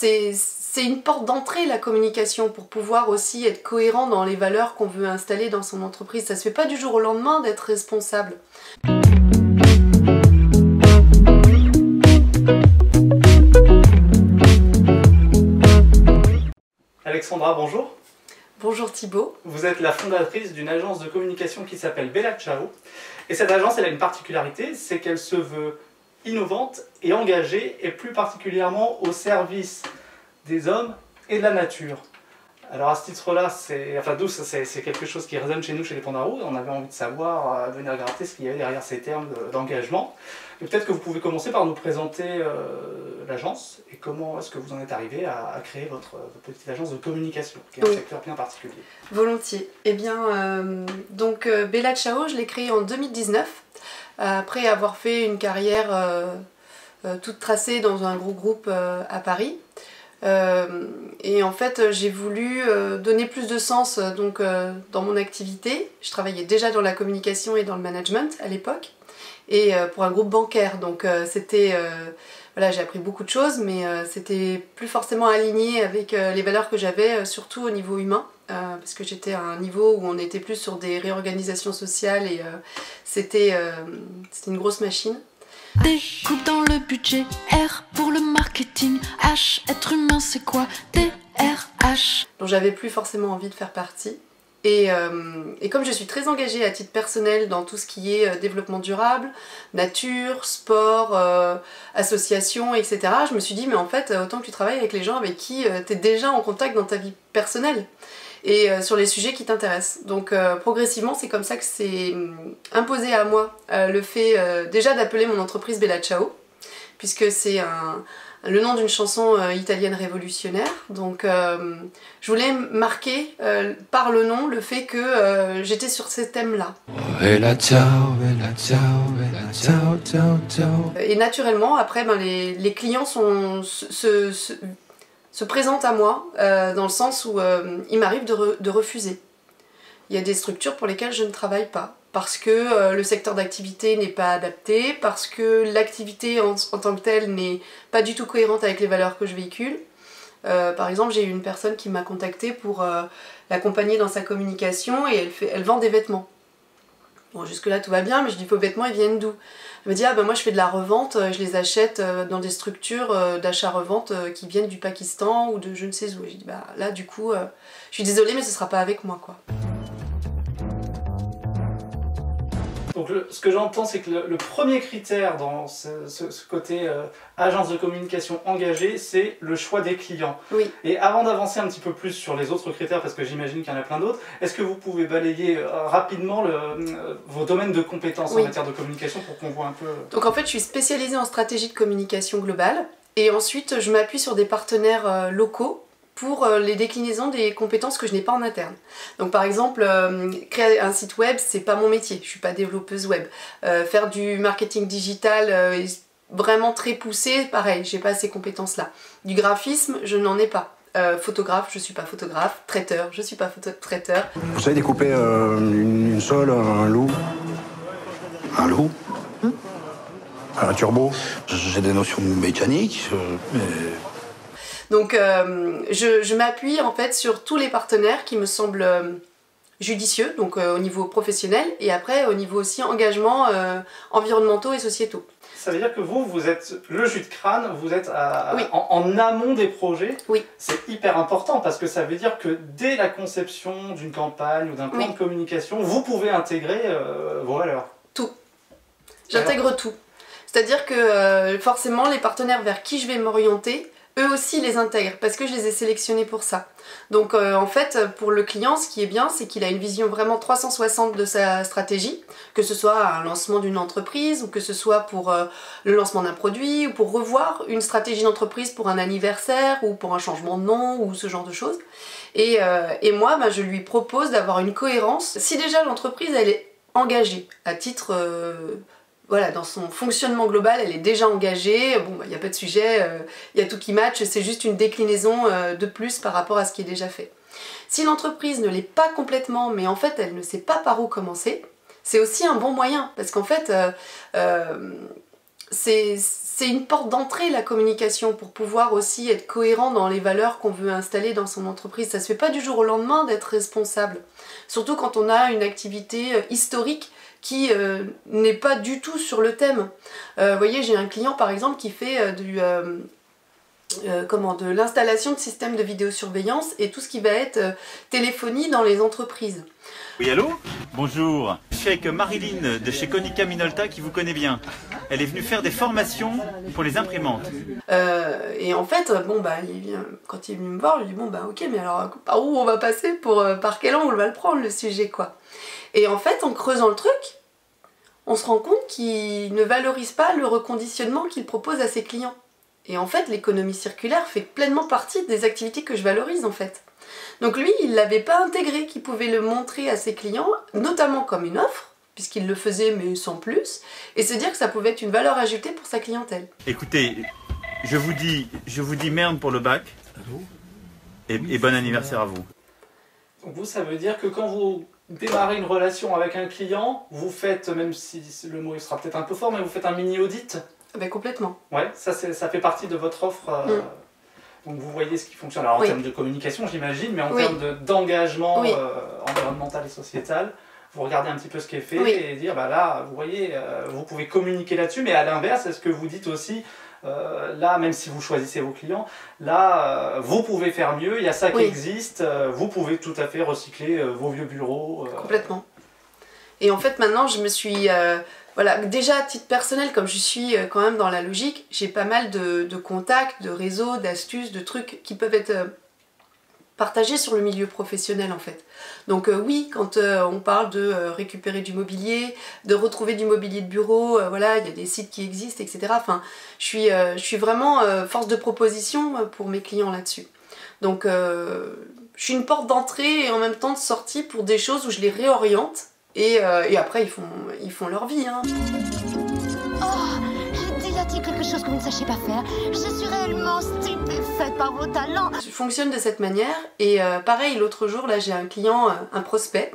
c'est une porte d'entrée, la communication, pour pouvoir aussi être cohérent dans les valeurs qu'on veut installer dans son entreprise. Ça se fait pas du jour au lendemain d'être responsable. Alexandra, bonjour. Bonjour Thibaut. Vous êtes la fondatrice d'une agence de communication qui s'appelle Bella Ciao. Et cette agence, elle a une particularité, c'est qu'elle se veut innovante et engagée, et plus particulièrement au service des hommes et de la nature. Alors à ce titre-là, c'est quelque chose qui résonne chez nous, chez les Pandarous. On avait envie de savoir, de venir gratter ce qu'il y avait derrière ces termes d'engagement. Et peut-être que vous pouvez commencer par nous présenter l'agence et comment est-ce que vous en êtes arrivé à créer votre petite agence de communication, qui est un secteur bien particulier. Volontiers. Eh bien, Bella Ciao, je l'ai créée en 2019, après avoir fait une carrière toute tracée dans un gros groupe à Paris. Et en fait, j'ai voulu donner plus de sens dans mon activité. Je travaillais déjà dans la communication et dans le management à l'époque, et pour un groupe bancaire. Donc voilà, j'ai appris beaucoup de choses, mais c'était plus forcément aligné avec les valeurs que j'avais, surtout au niveau humain, parce que j'étais à un niveau où on était plus sur des réorganisations sociales, et c'était une grosse machine. D, coupe dans le budget, R pour le marketing, H, être humain c'est quoi, DRH. Donc j'avais plus forcément envie de faire partie. Et comme je suis très engagée à titre personnel dans tout ce qui est développement durable, nature, sport, association, etc., je me suis dit, mais en fait, autant que tu travailles avec les gens avec qui tu es déjà en contact dans ta vie personnelle, et sur les sujets qui t'intéressent. Donc progressivement, c'est comme ça que c'est imposé à moi le fait déjà d'appeler mon entreprise Bella Ciao, puisque c'est le nom d'une chanson italienne révolutionnaire. Donc je voulais marquer par le nom le fait que j'étais sur ces thèmes-là. Bella ciao, bella ciao, bella ciao, ciao, ciao. Et naturellement, après, les clients se présentent à moi dans le sens où il m'arrive de refuser. Il y a des structures pour lesquelles je ne travaille pas, parce que le secteur d'activité n'est pas adapté, parce que l'activité en tant que telle n'est pas du tout cohérente avec les valeurs que je véhicule. Par exemple, j'ai eu une personne qui m'a contactée pour l'accompagner dans sa communication, et elle vend des vêtements. Bon, jusque-là tout va bien, mais je dis, vos vêtements ils viennent d'où? Elle me dit, ah ben moi je fais de la revente, je les achète dans des structures d'achat-revente qui viennent du Pakistan ou de je ne sais où. Et je dis, bah là du coup, je suis désolée mais ce sera pas avec moi quoi. Donc ce que j'entends, c'est que le premier critère dans ce côté agence de communication engagée, c'est le choix des clients. Oui. Et avant d'avancer un petit peu plus sur les autres critères, parce que j'imagine qu'il y en a plein d'autres, est-ce que vous pouvez balayer rapidement vos domaines de compétences en matière de communication pour qu'on voit un peu... Donc en fait, je suis spécialisée en stratégie de communication globale, et ensuite je m'appuie sur des partenaires locaux pour les déclinaisons des compétences que je n'ai pas en interne. Donc par exemple, créer un site web, c'est pas mon métier, je suis pas développeuse web. Faire du marketing digital vraiment très poussé, pareil, j'ai pas ces compétences-là. Du graphisme, je n'en ai pas. Photographe, je suis pas photographe. Traiteur, je suis pas traiteur. Vous savez découper une sole, un loup? Un loup? Un turbo? J'ai des notions mécaniques, mais... Donc je m'appuie en fait sur tous les partenaires qui me semblent judicieux, donc au niveau professionnel, et après au niveau aussi engagement environnementaux et sociétaux. Ça veut dire que vous êtes le jus de crâne, vous êtes oui. en amont des projets. Oui. C'est hyper important parce que ça veut dire que dès la conception d'une campagne ou d'un plan de communication, vous pouvez intégrer vos valeurs. Tout. J'intègre tout. C'est-à-dire que forcément les partenaires vers qui je vais m'orienter, eux aussi les intègrent, parce que je les ai sélectionnés pour ça. Donc en fait, pour le client, ce qui est bien, c'est qu'il a une vision vraiment 360 de sa stratégie, que ce soit un lancement d'une entreprise, ou que ce soit pour le lancement d'un produit, ou pour revoir une stratégie d'entreprise pour un anniversaire, ou pour un changement de nom, ou ce genre de choses. Et moi, je lui propose d'avoir une cohérence. Si déjà l'entreprise, elle est engagée, à titre... Voilà, dans son fonctionnement global, elle est déjà engagée, bon, il n'y a pas de sujet, il y a tout qui match, c'est juste une déclinaison de plus par rapport à ce qui est déjà fait. Si l'entreprise ne l'est pas complètement, mais en fait elle ne sait pas par où commencer, c'est aussi un bon moyen, parce qu'en fait, c'est une porte d'entrée, la communication, pour pouvoir aussi être cohérent dans les valeurs qu'on veut installer dans son entreprise. Ça se fait pas du jour au lendemain d'être responsable. Surtout quand on a une activité historique qui n'est pas du tout sur le thème. Vous voyez, j'ai un client par exemple qui fait de l'installation de systèmes de vidéosurveillance et tout ce qui va être téléphonie dans les entreprises. Oui, allô? Bonjour. Je suis avec Marilyn de chez Konica Minolta qui vous connaît bien. Elle est venue faire des formations pour les imprimantes. Et en fait, quand il est venu me voir, je lui dis ok, mais alors par où on va passer par quel angle on va le prendre le sujet quoi. Et en fait, en creusant le truc, on se rend compte qu'il ne valorise pas le reconditionnement qu'il propose à ses clients. Et en fait, l'économie circulaire fait pleinement partie des activités que je valorise en fait. Donc lui, il ne l'avait pas intégré, qu'il pouvait le montrer à ses clients, notamment comme une offre, puisqu'il le faisait mais sans plus, et se dire que ça pouvait être une valeur ajoutée pour sa clientèle. Écoutez, je vous dis merde pour le bac, et bon anniversaire à vous. Donc vous, ça veut dire que quand vous démarrez une relation avec un client, vous faites, même si le mot sera peut-être un peu fort, mais vous faites un mini-audit. Ben complètement. Ouais, ça fait partie de votre offre. Donc vous voyez ce qui fonctionne. Alors en termes de communication, j'imagine, mais en termes d'engagement environnemental et sociétal, vous regardez un petit peu ce qui est fait et dire, là, vous voyez, vous pouvez communiquer là-dessus, mais à l'inverse, est-ce que vous dites aussi, là, même si vous choisissez vos clients, là, vous pouvez faire mieux, il y a ça qui existe, vous pouvez tout à fait recycler vos vieux bureaux. Complètement. Et en fait, maintenant, je me suis... déjà à titre personnel, comme je suis quand même dans la logique, j'ai pas mal de contacts, de réseaux, d'astuces, de trucs qui peuvent être partagés sur le milieu professionnel en fait. Donc oui, quand on parle de récupérer du mobilier, de retrouver du mobilier de bureau, il y a des sites qui existent, etc. Enfin, je suis vraiment force de proposition pour mes clients là-dessus. Donc je suis une porte d'entrée et en même temps de sortie pour des choses où je les réoriente. Et après, ils font leur vie. Hein. Oh, dis-a-t-il quelque chose que vous ne sachiez pas faire? Je suis réellement stupéfaite par vos talents. Je fonctionne de cette manière. Et pareil, l'autre jour, là, j'ai un client, un prospect,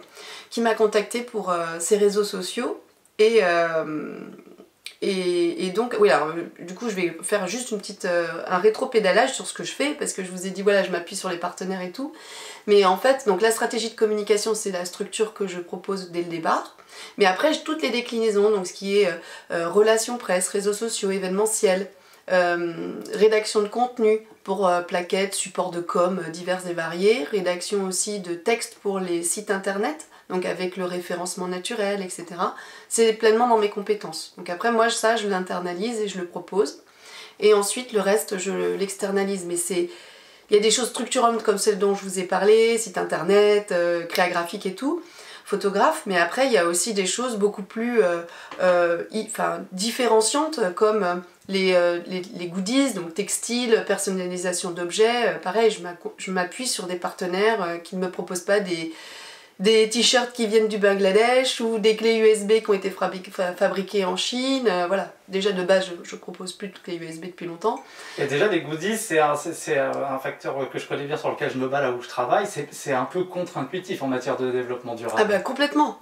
qui m'a contacté pour ses réseaux sociaux. Et donc, alors, du coup, je vais faire juste un rétro-pédalage sur ce que je fais, parce que je vous ai dit, je m'appuie sur les partenaires et tout. Mais en fait, donc la stratégie de communication, c'est la structure que je propose dès le départ. Mais après, j'ai toutes les déclinaisons, donc ce qui est relations presse, réseaux sociaux, événementiels, rédaction de contenu pour plaquettes, supports de com divers et variés, rédaction aussi de textes pour les sites internet, donc avec le référencement naturel, etc. C'est pleinement dans mes compétences. Donc après, moi, ça, je l'internalise et je le propose. Et ensuite, le reste, je l'externalise. Mais il y a des choses structurantes comme celles dont je vous ai parlé, site internet, créa graphique et tout, photographe, mais après il y a aussi des choses beaucoup plus différenciantes comme les goodies, donc textiles, personnalisation d'objets. Pareil, je m'appuie sur des partenaires qui ne me proposent pas des t-shirts qui viennent du Bangladesh ou des clés USB qui ont été fabriquées en Chine. Déjà de base, je propose plus de clés USB depuis longtemps. Et déjà des goodies, c'est un facteur que je connais bien sur lequel je me bats là où je travaille. C'est un peu contre-intuitif en matière de développement durable. Ah bah complètement.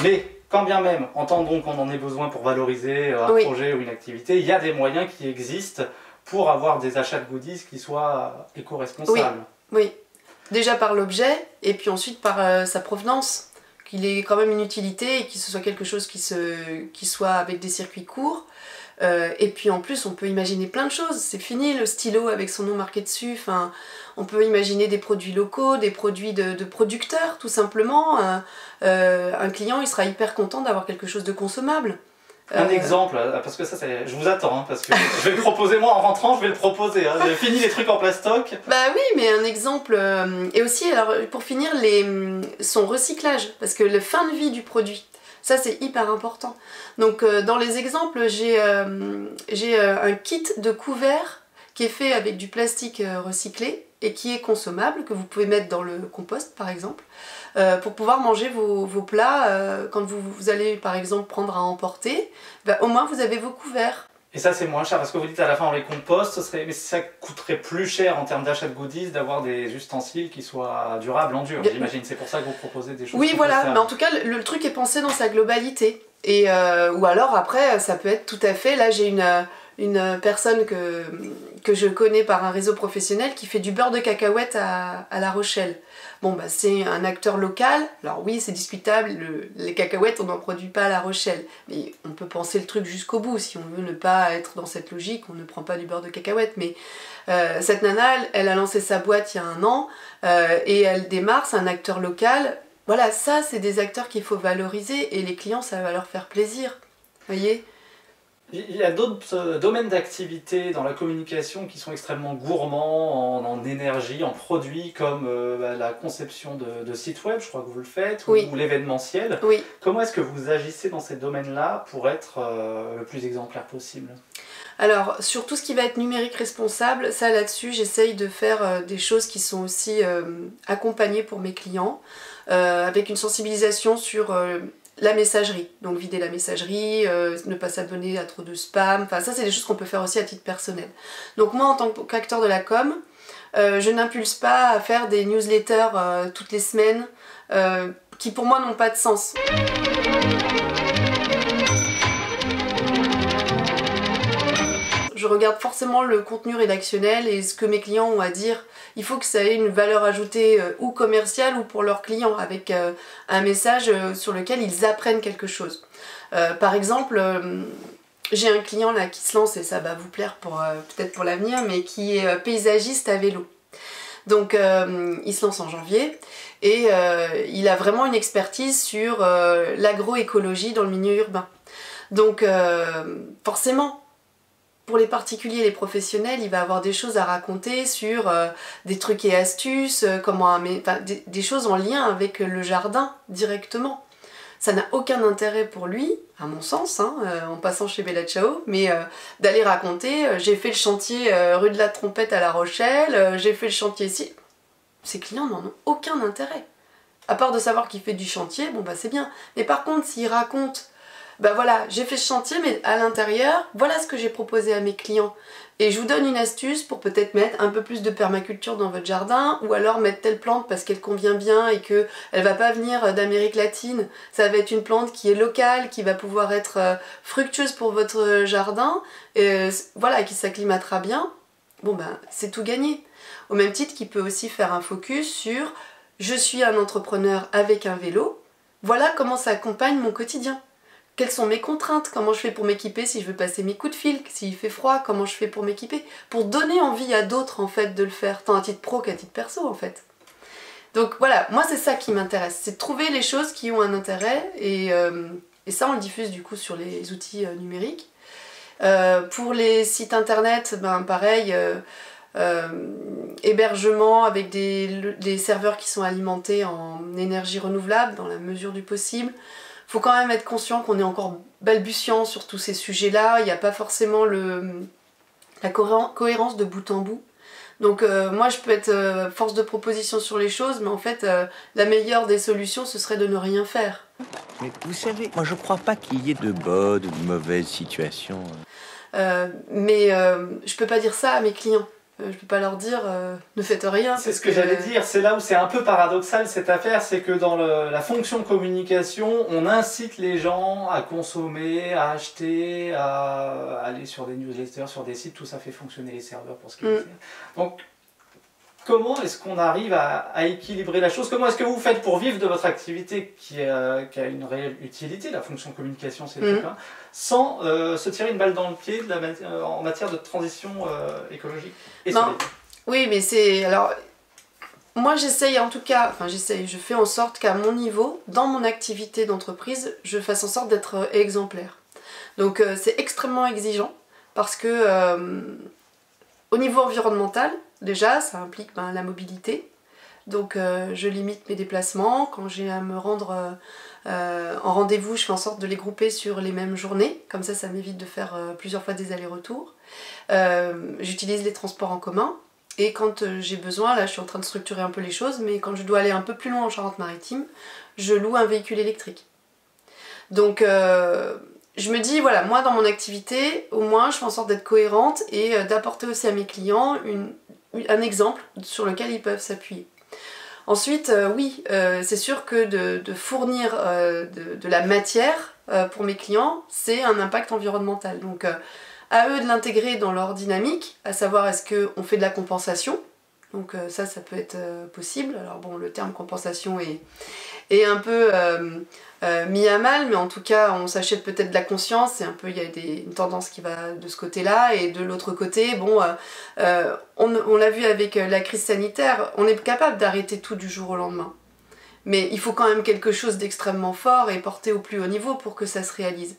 Mais quand bien même, entendons qu'on en ait besoin pour valoriser un projet ou une activité, il y a des moyens qui existent pour avoir des achats de goodies qui soient éco-responsables. Oui. Déjà par l'objet, et puis ensuite par sa provenance, qu'il ait quand même une utilité et que ce soit quelque chose qui soit avec des circuits courts. Et puis en plus, on peut imaginer plein de choses. C'est fini le stylo avec son nom marqué dessus. Enfin, on peut imaginer des produits locaux, des produits de producteurs, tout simplement. Un client, il sera hyper content d'avoir quelque chose de consommable. Un exemple, parce que ça, je vous attends, hein, parce que je vais le proposer, moi en rentrant, je vais le proposer. Hein. J'ai fini les trucs en plastoc. Bah oui, mais un exemple. Et aussi, alors pour finir, son recyclage, parce que la fin de vie du produit, ça c'est hyper important. Donc dans les exemples, j'ai un kit de couverts qui est fait avec du plastique recyclé et qui est consommable, que vous pouvez mettre dans le compost par exemple. Pour pouvoir manger vos plats quand vous allez par exemple prendre à emporter, au moins vous avez vos couverts. Et ça c'est moins cher parce que vous dites à la fin on les composte, mais ça coûterait plus cher en termes d'achat de goodies d'avoir des ustensiles qui soient durables en dur, j'imagine. C'est pour ça que vous proposez des choses. Oui voilà, mais en tout cas le truc est pensé dans sa globalité. Ou alors après, ça peut être tout à fait, là j'ai une personne que je connais par un réseau professionnel qui fait du beurre de cacahuète à La Rochelle. Bon bah c'est un acteur local, alors oui c'est discutable, les cacahuètes on n'en produit pas à La Rochelle, mais on peut penser le truc jusqu'au bout, si on veut ne pas être dans cette logique, on ne prend pas du beurre de cacahuète, mais cette nana elle a lancé sa boîte il y a 1 an, et elle démarre, c'est un acteur local, voilà ça c'est des acteurs qu'il faut valoriser, et les clients ça va leur faire plaisir, voyez. Il y a d'autres domaines d'activité dans la communication qui sont extrêmement gourmands en énergie, en produits, comme la conception de sites web, je crois que vous le faites, oui. ou l'événementiel. Oui. Comment est-ce que vous agissez dans ces domaines-là pour être le plus exemplaire possible? Alors, sur tout ce qui va être numérique responsable, ça là-dessus, j'essaye de faire des choses qui sont aussi accompagnées pour mes clients, avec une sensibilisation sur la messagerie, donc vider la messagerie, ne pas s'abonner à trop de spam, enfin ça c'est des choses qu'on peut faire aussi à titre personnel. Donc moi en tant qu'acteur de la com, je n'impulse pas à faire des newsletters toutes les semaines qui pour moi n'ont pas de sens. Je regarde forcément le contenu rédactionnel et ce que mes clients ont à dire. Il faut que ça ait une valeur ajoutée ou commerciale ou pour leurs clients, avec un message sur lequel ils apprennent quelque chose. Par exemple, j'ai un client là qui se lance, et ça va vous plaire peut-être pour l'avenir, mais qui est paysagiste à vélo. Donc il se lance en janvier et il a vraiment une expertise sur l'agroécologie dans le milieu urbain. Donc forcément, pour les particuliers et les professionnels, il va avoir des choses à raconter sur des trucs et astuces, des choses en lien avec le jardin directement. Ça n'a aucun intérêt pour lui, à mon sens, en passant chez Bella Ciao, mais d'aller raconter j'ai fait le chantier rue de la Trompette à La Rochelle, j'ai fait le chantier ici. Ses clients n'en ont aucun intérêt. À part de savoir qu'il fait du chantier, bon bah c'est bien. Mais par contre, s'il raconte bah voilà, j'ai fait ce chantier, mais à l'intérieur, voilà ce que j'ai proposé à mes clients. Et je vous donne une astuce pour peut-être mettre un peu plus de permaculture dans votre jardin, ou alors mettre telle plante parce qu'elle convient bien et qu'elle va pas venir d'Amérique latine. Ça va être une plante qui est locale, qui va pouvoir être fructueuse pour votre jardin, voilà, qui s'acclimatera bien. Bon ben, c'est tout gagné. Au même titre qu'il peut aussi faire un focus sur « je suis un entrepreneur avec un vélo, voilà comment ça accompagne mon quotidien ». Quelles sont mes contraintes? Comment je fais pour m'équiper si je veux passer mes coups de fil? S'il fait froid, comment je fais pour m'équiper? Pour donner envie à d'autres en fait de le faire, tant à titre pro qu'à titre perso en fait. Donc voilà, moi c'est ça qui m'intéresse, c'est de trouver les choses qui ont un intérêt et ça on le diffuse du coup sur les outils numériques. Pour les sites internet, ben pareil, hébergement avec des serveurs qui sont alimentés en énergie renouvelable dans la mesure du possible. Faut quand même être conscient qu'on est encore balbutiant sur tous ces sujets-là, il n'y a pas forcément la cohérence de bout en bout. Donc moi je peux être force de proposition sur les choses, mais en fait la meilleure des solutions ce serait de ne rien faire. Mais vous savez, moi je crois pas qu'il y ait de bonnes ou de mauvaises situations. Mais je peux pas dire ça à mes clients. Je peux pas leur dire ne faites rien. C'est ce que j'allais dire, c'est là où c'est un peu paradoxal cette affaire, c'est que dans la fonction communication, on incite les gens à consommer, à acheter, à aller sur des newsletters, sur des sites, tout ça fait fonctionner les serveurs pour ce qui est faire. Donc comment est-ce qu'on arrive à équilibrer la chose? Comment est-ce que vous faites pour vivre de votre activité qui a une réelle utilité, la fonction communication c'est le cas, sans se tirer une balle dans le pied en matière de transition écologique et solidaire? Oui, mais c'est... Alors, moi j'essaye en tout cas, je fais en sorte qu'à mon niveau, dans mon activité d'entreprise, je fasse en sorte d'être exemplaire. Donc c'est extrêmement exigeant, parce que au niveau environnemental, déjà, ça implique la mobilité. Donc je limite mes déplacements. Quand j'ai à me rendre en rendez-vous, je fais en sorte de les grouper sur les mêmes journées. Comme ça m'évite de faire plusieurs fois des allers-retours. J'utilise les transports en commun. Et quand j'ai besoin, là je suis en train de structurer un peu les choses, mais quand je dois aller un peu plus loin en Charente-Maritime, je loue un véhicule électrique. Donc je me dis, voilà, moi dans mon activité, au moins je fais en sorte d'être cohérente et d'apporter aussi à mes clients un exemple sur lequel ils peuvent s'appuyer. Ensuite, oui, c'est sûr que de fournir de la matière, pour mes clients, c'est un impact environnemental. Donc à eux de l'intégrer dans leur dynamique, à savoir est-ce qu'on fait de la compensation. Donc ça peut être possible. Alors bon, le terme compensation est un peu mis à mal, mais en tout cas, on s'achète peut-être de la conscience, et un peu, il y a une tendance qui va de ce côté-là, et de l'autre côté, bon, on l'a vu avec la crise sanitaire, on est capable d'arrêter tout du jour au lendemain. Mais il faut quand même quelque chose d'extrêmement fort et porté au plus haut niveau pour que ça se réalise.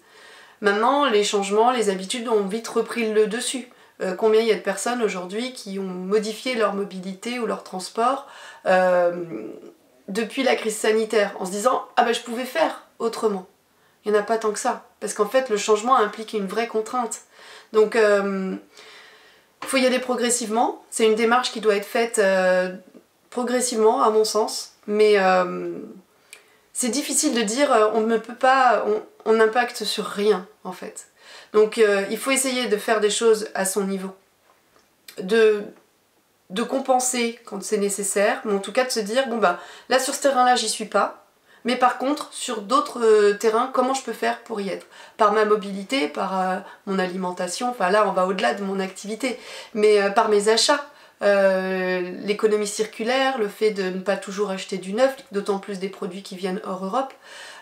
Maintenant, les changements, les habitudes ont vite repris le dessus. Combien il y a de personnes aujourd'hui qui ont modifié leur mobilité ou leur transport depuis la crise sanitaire en se disant « Ah ben je pouvais faire autrement ». Il n'y en a pas tant que ça. Parce qu'en fait, le changement implique une vraie contrainte. Donc, il faut y aller progressivement. C'est une démarche qui doit être faite progressivement, à mon sens. Mais c'est difficile de dire on ne peut pas, on n'impacte sur rien, en fait. Donc il faut essayer de faire des choses à son niveau, de compenser quand c'est nécessaire, mais en tout cas de se dire, bon bah là sur ce terrain-là j'y suis pas, mais par contre sur d'autres terrains, comment je peux faire pour y être? Par ma mobilité, par mon alimentation, enfin là on va au-delà de mon activité, mais par mes achats. L'économie circulaire, le fait de ne pas toujours acheter du neuf, d'autant plus des produits qui viennent hors Europe.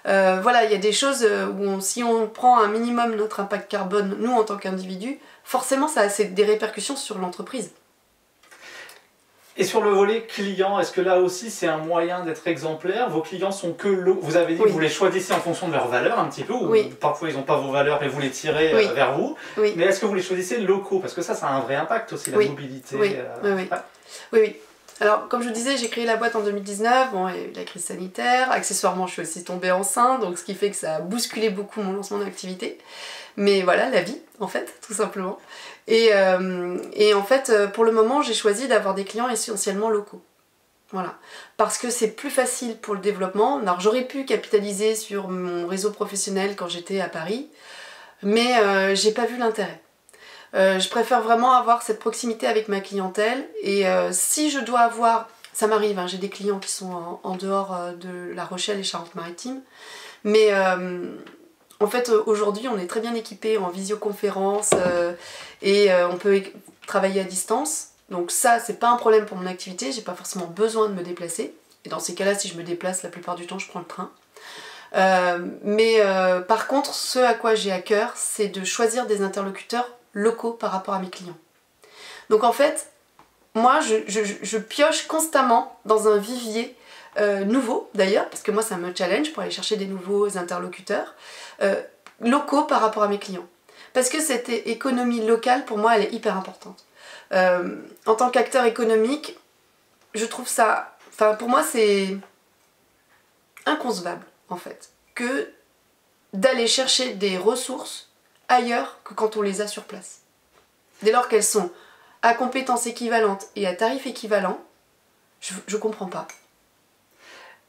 Voilà, il y a des choses où si on prend un minimum notre impact carbone, nous en tant qu'individus, forcément ça a des répercussions sur l'entreprise. Et sur le volet client, est-ce que là aussi c'est un moyen d'être exemplaire? Vos clients sont que vous avez dit que vous les choisissez en fonction de leurs valeurs un petit peu, ou parfois ils n'ont pas vos valeurs mais vous les tirez vers vous. Mais est-ce que vous les choisissez locaux? Parce que ça a un vrai impact aussi, la mobilité. Oui. Alors, comme je vous disais, j'ai créé la boîte en 2019, bon, il y a eu la crise sanitaire, accessoirement je suis aussi tombée enceinte, donc ce qui fait que ça a bousculé beaucoup mon lancement d'activité. Mais voilà, la vie, en fait, tout simplement. Et en fait, pour le moment, j'ai choisi d'avoir des clients essentiellement locaux. Voilà. Parce que c'est plus facile pour le développement. Alors, j'aurais pu capitaliser sur mon réseau professionnel quand j'étais à Paris, mais j'ai pas vu l'intérêt. Je préfère vraiment avoir cette proximité avec ma clientèle, et si je dois avoir, ça m'arrive, hein, j'ai des clients qui sont en dehors de La Rochelle et Charente-Maritime, mais en fait aujourd'hui on est très bien équipés en visioconférence et on peut travailler à distance, donc ça c'est pas un problème pour mon activité, j'ai pas forcément besoin de me déplacer, et dans ces cas-là si je me déplace la plupart du temps je prends le train. Par contre, ce à quoi j'ai à cœur, c'est de choisir des interlocuteurs locaux par rapport à mes clients. Donc en fait, moi je pioche constamment dans un vivier nouveau d'ailleurs, parce que moi ça me challenge pour aller chercher des nouveaux interlocuteurs locaux par rapport à mes clients. Parce que cette économie locale, pour moi, elle est hyper importante. En tant qu'acteur économique, je trouve ça... Enfin, pour moi, c'est inconcevable, en fait, que d'aller chercher des ressources ailleurs que quand on les a sur place. Dès lors qu'elles sont à compétences équivalentes et à tarifs équivalents, je comprends pas.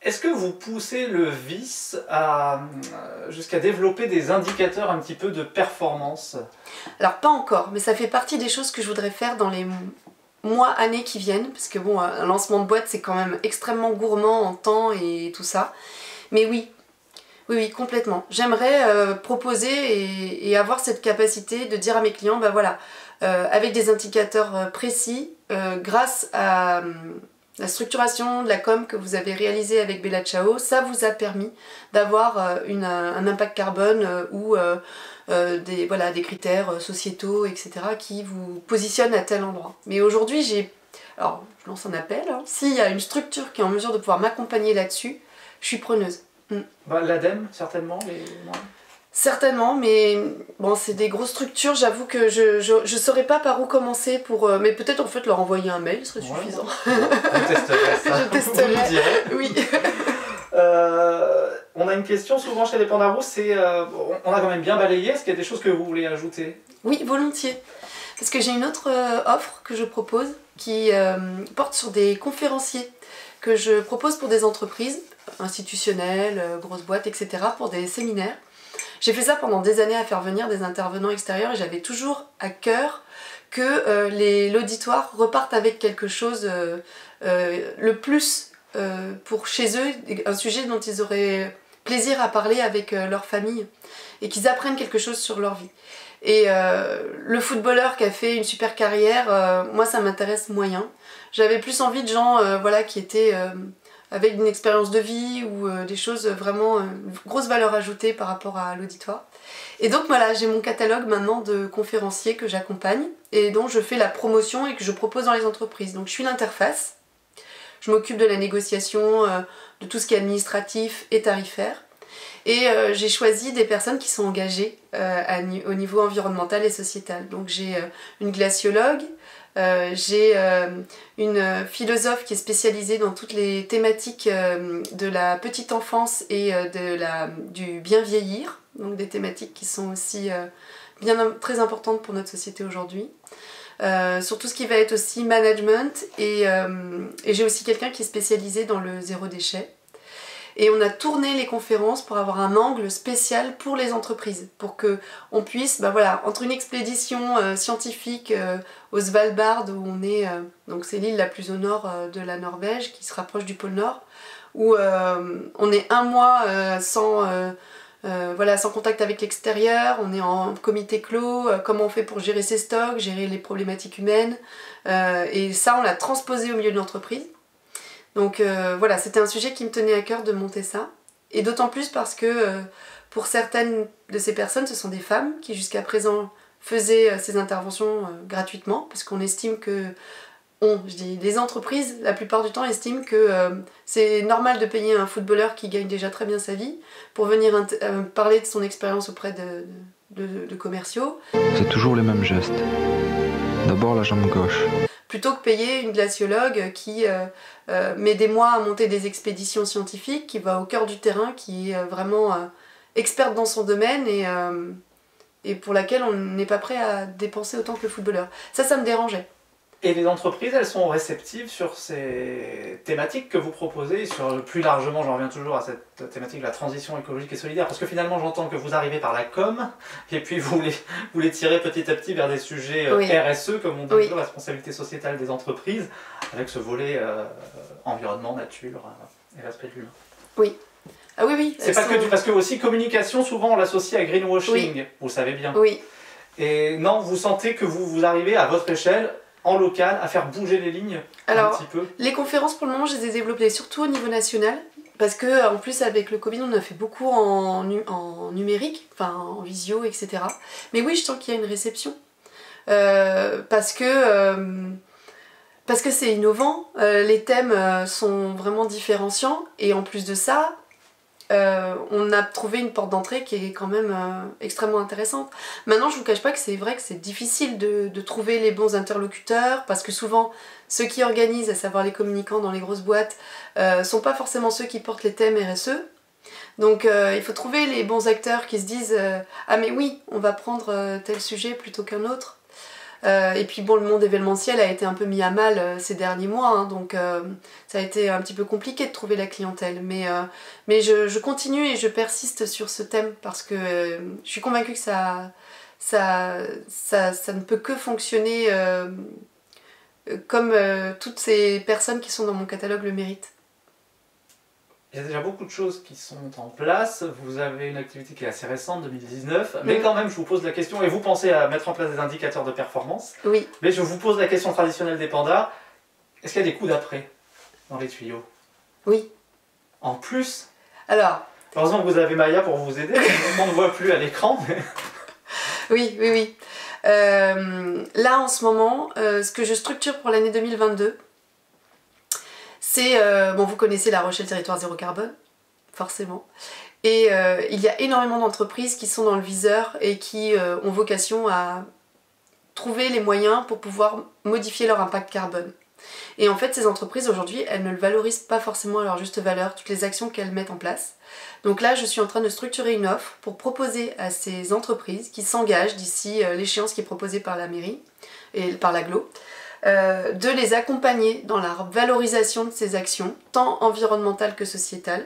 Est-ce que vous poussez le vice jusqu'à développer des indicateurs un petit peu de performance? Alors pas encore, mais ça fait partie des choses que je voudrais faire dans les mois, années qui viennent, parce que bon, un lancement de boîte c'est quand même extrêmement gourmand en temps et tout ça. Mais oui, complètement. J'aimerais proposer et avoir cette capacité de dire à mes clients, ben voilà, avec des indicateurs précis, grâce à la structuration de la com que vous avez réalisée avec Bella Ciao, ça vous a permis d'avoir un impact carbone ou des critères sociétaux, etc. qui vous positionnent à tel endroit. Mais aujourd'hui, alors je lance un appel, hein. S'il y a une structure qui est en mesure de pouvoir m'accompagner là-dessus, je suis preneuse. L'ADEME, certainement Certainement, mais bon, c'est des grosses structures, j'avoue que je saurais pas par où commencer pour... mais peut-être en fait leur envoyer un mail serait suffisant. Je testerai ça. Je testerai, vous direz. Oui. On a une question souvent chez les Pandarous, c'est... on a quand même bien balayé, est-ce qu'il y a des choses que vous voulez ajouter? Oui, volontiers. Parce que j'ai une autre offre que je propose qui porte sur des conférenciers que je propose pour des entreprises institutionnelles, grosses boîtes, etc. pour des séminaires. J'ai fait ça pendant des années à faire venir des intervenants extérieurs et j'avais toujours à cœur que l'auditoire reparte avec quelque chose le plus pour chez eux, un sujet dont ils auraient plaisir à parler avec leur famille et qu'ils apprennent quelque chose sur leur vie. Et le footballeur qui a fait une super carrière, moi ça m'intéresse moyen. J'avais plus envie de gens voilà, qui étaient avec une expérience de vie ou des choses vraiment grosse valeur ajoutée par rapport à l'auditoire. Et donc voilà, j'ai mon catalogue maintenant de conférenciers que j'accompagne et dont je fais la promotion et que je propose dans les entreprises. Donc je suis l'interface, je m'occupe de la négociation, de tout ce qui est administratif et tarifaire. Et j'ai choisi des personnes qui sont engagées au niveau environnemental et sociétal. Donc j'ai une glaciologue, j'ai une philosophe qui est spécialisée dans toutes les thématiques de la petite enfance et du bien vieillir. Donc des thématiques qui sont aussi très importantes pour notre société aujourd'hui. Sur tout ce qui va être aussi management et j'ai aussi quelqu'un qui est spécialisé dans le zéro déchet. Et on a tourné les conférences pour avoir un angle spécial pour les entreprises, pour qu'on puisse, voilà, entre une expédition scientifique au Svalbard, où on est, donc c'est l'île la plus au nord de la Norvège, qui se rapproche du pôle Nord, où on est un mois sans contact avec l'extérieur, on est en comité clos, comment on fait pour gérer ses stocks, gérer les problématiques humaines, et ça on l'a transposé au milieu de l'entreprise. Donc voilà, c'était un sujet qui me tenait à cœur de monter ça. Et d'autant plus parce que pour certaines de ces personnes, ce sont des femmes qui jusqu'à présent faisaient ces interventions gratuitement, parce qu'on estime que, les entreprises, la plupart du temps, estiment que c'est normal de payer un footballeur qui gagne déjà très bien sa vie pour venir parler de son expérience auprès de commerciaux. C'est toujours les mêmes gestes. D'abord la jambe gauche. Plutôt que payer une glaciologue qui met des mois à monter des expéditions scientifiques, qui va au cœur du terrain, qui est vraiment experte dans son domaine et pour laquelle on n'est pas prêt à dépenser autant que le footballeur. Ça me dérangeait. Et les entreprises, elles sont réceptives sur ces thématiques que vous proposez, et sur plus largement, j'en reviens toujours à cette thématique de la transition écologique et solidaire, parce que finalement j'entends que vous arrivez par la com, et puis vous les tirez petit à petit vers des sujets RSE, comme on dit, responsabilité sociétale des entreprises, avec ce volet environnement, nature et respect de l'humain. Oui. Ah oui. C'est pas que parce que aussi communication, souvent on l'associe à greenwashing, vous le savez bien. Oui. Et non, vous sentez que vous arrivez à votre échelle, en local, à faire bouger les lignes un petit peu? Les conférences, pour le moment, je les ai développées surtout au niveau national, parce que en plus, avec le Covid, on a fait beaucoup en numérique, enfin en visio, etc. Mais oui, je sens qu'il y a une réception. Parce que c'est innovant, les thèmes sont vraiment différenciants, et en plus de ça, on a trouvé une porte d'entrée qui est quand même extrêmement intéressante. Maintenant, je vous cache pas que c'est vrai que c'est difficile de trouver les bons interlocuteurs, parce que souvent, ceux qui organisent, à savoir les communicants dans les grosses boîtes, sont pas forcément ceux qui portent les thèmes RSE. Donc il faut trouver les bons acteurs qui se disent ah mais oui, on va prendre tel sujet plutôt qu'un autre. Et puis bon, le monde événementiel a été un peu mis à mal ces derniers mois, hein, donc ça a été un petit peu compliqué de trouver la clientèle. Mais je continue et je persiste sur ce thème parce que je suis convaincue que ça ne peut que fonctionner comme toutes ces personnes qui sont dans mon catalogue le méritent. Il y a déjà beaucoup de choses qui sont en place, vous avez une activité qui est assez récente, 2019, mais quand même je vous pose la question, et vous pensez à mettre en place des indicateurs de performance, oui. Mais je vous pose la question traditionnelle des pandas, est-ce qu'il y a des coups d'après dans les tuyaux? Oui. En plus? Alors... Heureusement que vous avez Maya pour vous aider, on ne voit plus à l'écran. Mais... Oui. Là en ce moment, ce que je structure pour l'année 2022, c'est, vous connaissez La Rochelle Territoire Zéro Carbone, forcément. Et il y a énormément d'entreprises qui sont dans le viseur et qui ont vocation à trouver les moyens pour pouvoir modifier leur impact carbone. Et en fait, ces entreprises, aujourd'hui, elles ne le valorisent pas forcément à leur juste valeur, toutes les actions qu'elles mettent en place. Donc là, je suis en train de structurer une offre pour proposer à ces entreprises qui s'engagent d'ici l'échéance qui est proposée par la mairie et par l'agglo, de les accompagner dans la valorisation de ces actions, tant environnementales que sociétales,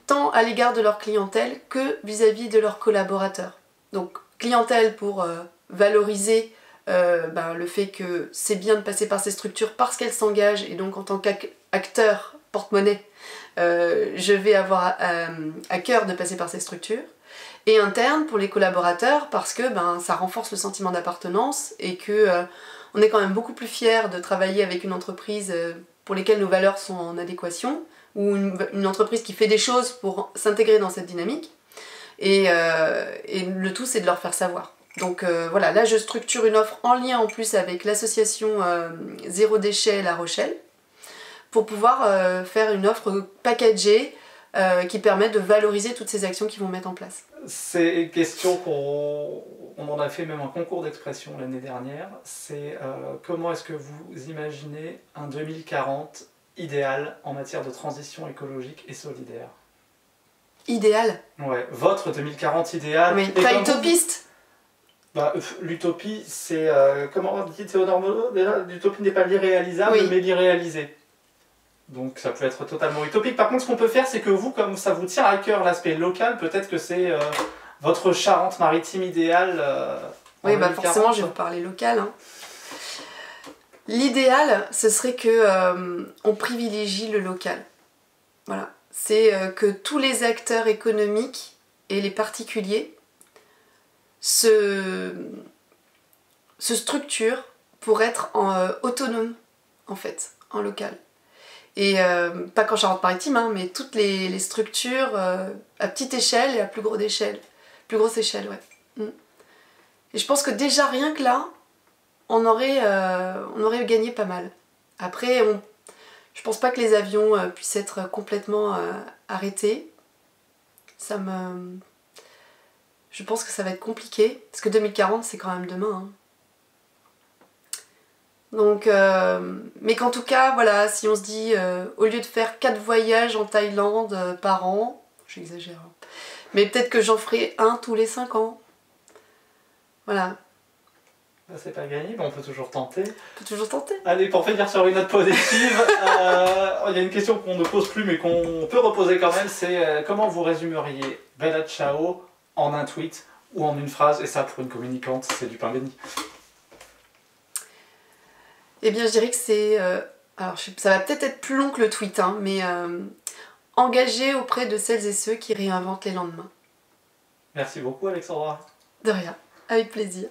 tant à l'égard de leur clientèle que vis-à-vis de leurs collaborateurs. Donc clientèle pour valoriser le fait que c'est bien de passer par ces structures parce qu'elles s'engagent et donc en tant qu'acteurs porte-monnaie. Je vais avoir à cœur de passer par ces structures. Et interne pour les collaborateurs parce que ça renforce le sentiment d'appartenance et que on est quand même beaucoup plus fiers de travailler avec une entreprise pour lesquelles nos valeurs sont en adéquation ou une entreprise qui fait des choses pour s'intégrer dans cette dynamique. Et le tout, c'est de leur faire savoir. Donc voilà, là je structure une offre en lien en plus avec l'association Zéro Déchet La Rochelle pour pouvoir faire une offre packagée qui permet de valoriser toutes ces actions qu'ils vont mettre en place. C'est une question qu'on en a fait même un concours d'expression l'année dernière. C'est comment est-ce que vous imaginez un 2040 idéal en matière de transition écologique et solidaire? Idéal? Ouais, votre 2040 idéal. Mais pas utopiste? L'utopie, c'est, comment on dit Théodore Monod déjà, l'utopie n'est pas l'irréalisable, mais l'irréalisé. Donc ça peut être totalement utopique. Par contre, ce qu'on peut faire, c'est que vous, comme ça vous tient à cœur l'aspect local, peut-être que c'est votre Charente-Maritime idéale. Oui, forcément, je vais vous parler local. Hein. L'idéal, ce serait que on privilégie le local. Voilà. C'est que tous les acteurs économiques et les particuliers se structurent pour être autonomes, en fait, en local. Et pas qu'en Charente-Maritime, hein, mais toutes les structures à petite échelle et à plus grosse échelle, ouais. Et je pense que déjà rien que là, on aurait gagné pas mal. Après, je pense pas que les avions puissent être complètement arrêtés. Je pense que ça va être compliqué, parce que 2040 c'est quand même demain. Hein. Donc, mais qu'en tout cas, voilà, si on se dit, au lieu de faire 4 voyages en Thaïlande par an, j'exagère, hein, mais peut-être que j'en ferai un tous les 5 ans. Voilà. C'est pas gagné, mais on peut toujours tenter. On peut toujours tenter. Allez, pour finir sur une note positive, il y a une question qu'on ne pose plus, mais qu'on peut reposer quand même, c'est comment vous résumeriez Bella Ciao en un tweet ou en une phrase, et ça, pour une communicante, c'est du pain béni. Eh bien, je dirais que c'est... alors, ça va peut-être être plus long que le tweet, hein, mais engagé auprès de celles et ceux qui réinventent les lendemains. Merci beaucoup, Alexandra. De rien, avec plaisir.